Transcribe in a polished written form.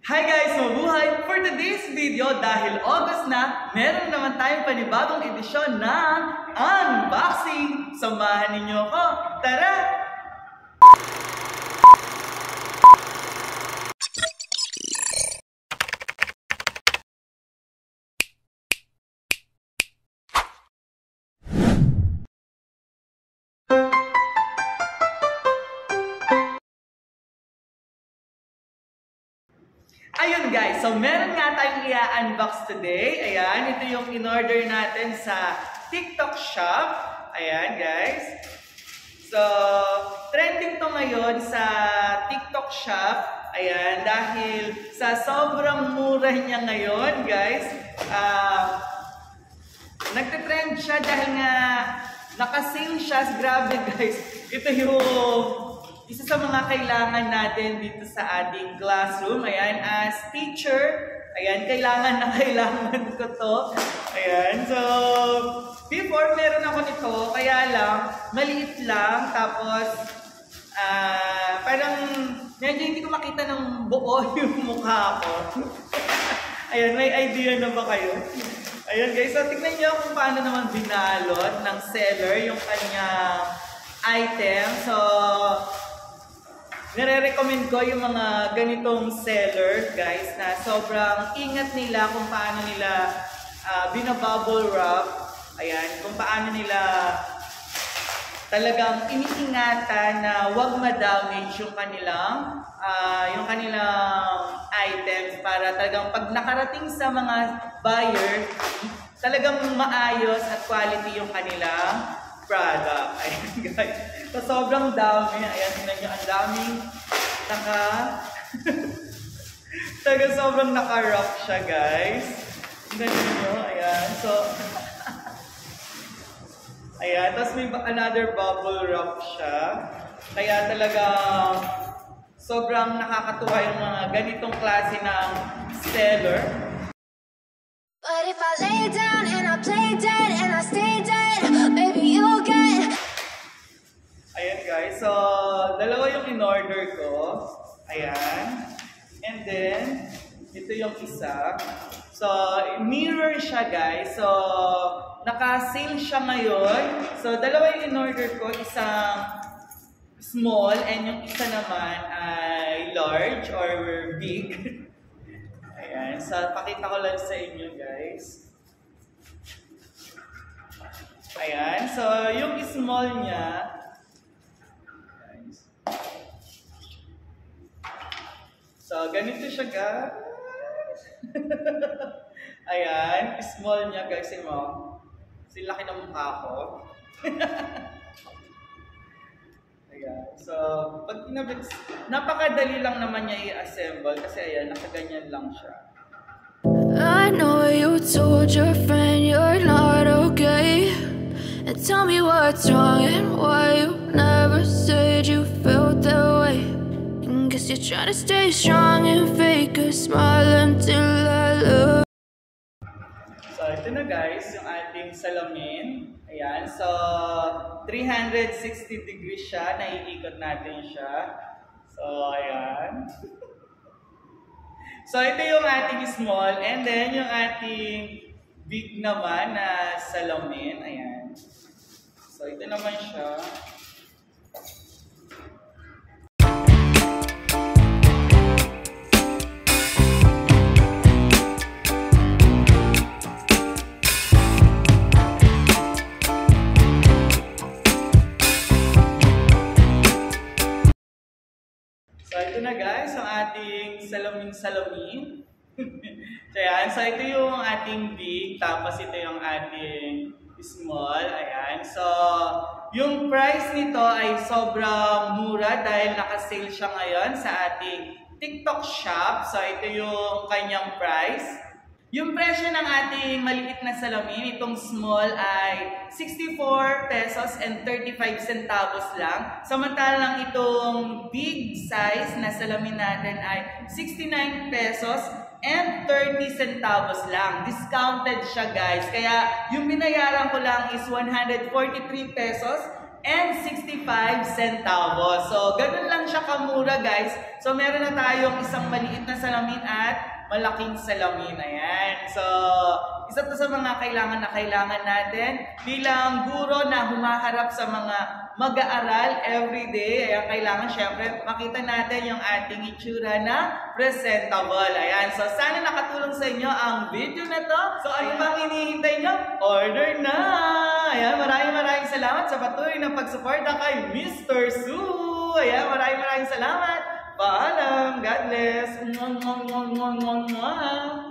Hi guys! Mabuhay! For today's video, dahil August na, meron naman tayong panibagong edisyon ng unboxing! Samahan ninyo ako! Tara! Ayun guys, so meron nga tayong i-unbox today. Ayan, ito yung in-order natin sa TikTok shop. Ayan guys. So, trending to ngayon sa TikTok shop. Ayan, dahil sa sobrang mura niya ngayon guys. Nagtitrend siya dahil nga nakasale siya. Grabe guys. Ito yung isa sa mga kailangan natin dito sa ating classroom. Ayan, as teacher, ayan, kailangan ko to. Ayan, so, before meron ako nito, kaya lang, maliit lang, tapos, parang, medyo hindi ko makita ng buo yung mukha ko. Ayan, may idea na ba kayo? Ayan guys, so tignan nyo kung paano naman binalot ng seller yung kanyang item. So, nire-recommend ko yung mga ganitong seller guys na sobrang ingat nila kung paano nila binabubble wrap. Ayan, kung paano nila talagang iniingatan na wag ma-damage yung kanilang items para talagang pag nakarating sa mga buyer, talagang maayos at quality yung kanilang product. Ayan guys. So, sobrang dami. Ayan, tingnan nyo. Ang daming talagang sobrang naka-wrap siya guys. Tingnan nyo. Ayan. So, ayan. Tapos may another bubble wrap siya. Kaya talagang sobrang nakakatuwa yung mga ganitong klase ng seller. But if I lay down and I play dead and I stay dead, baby you'll get. Ayan guys, so dalawa yung in-order ko. Ayan. And then, ito yung isa. So, mirror siya guys. So, naka-sale siya ngayon. So, dalawa yung in-order ko. Isang small and yung isa naman ay large or big. Ayan. So, pakita ko lang sa inyo guys. Ayan. So, yung small niya, so, ganito siya guys. Ayan, small niya guys. Kasi laki ng mukha ko. Ayan. So, pag kinabit, napakadali lang naman niya i-assemble kasi ayan, nakaganyan lang siya. I know you told your friend you're not okay, and tell me what's wrong and why you never said you felt that way. Guess you're trying to stay strong and fake a smile until I love. So, ito na guys, yung ating salamin. Ayan, so 360 degrees siya, naiikot natin siya. So, ayan. So, ito yung ating small and then yung ating big naman na salamin. Ayan. So, ito naman siya. So, ito na guys, ang ating salamin. So, ayan. So, ito yung ating big, tapos ito yung ating small. Ayan. So, yung price nito ay sobrang mura dahil naka-sale siya ngayon sa ating TikTok shop. So, ito yung kanyang price. Yung presyo ng ating maliit na salamin, itong small ay 64 pesos and 35 centavos lang. Samantalang itong big size na salamin natin ay 69 pesos and 30 centavos lang. Discounted siya guys. Kaya yung binayaran ko lang is 143 pesos and 65 centavos. So, ganun lang siya kamura, guys. So, meron na tayong isang maliit na salamin at malaking salamin. Ayan. So, isa to sa mga kailangan natin bilang guro na humaharap sa mga mag-aaral everyday. Ayan, kailangan syempre makita natin yung ating itsura na presentable. Ayan. So, sana nakatulong sa inyo ang video na to. So, ano bang hinihintay nyo? Order na! Ayan, maraming salamat sa patuloy na pagsuporta kay Mr. Sue. Ayan, maraming salamat. Paalam. God bless. Mwah, mwah, mwah, mwah, mwah.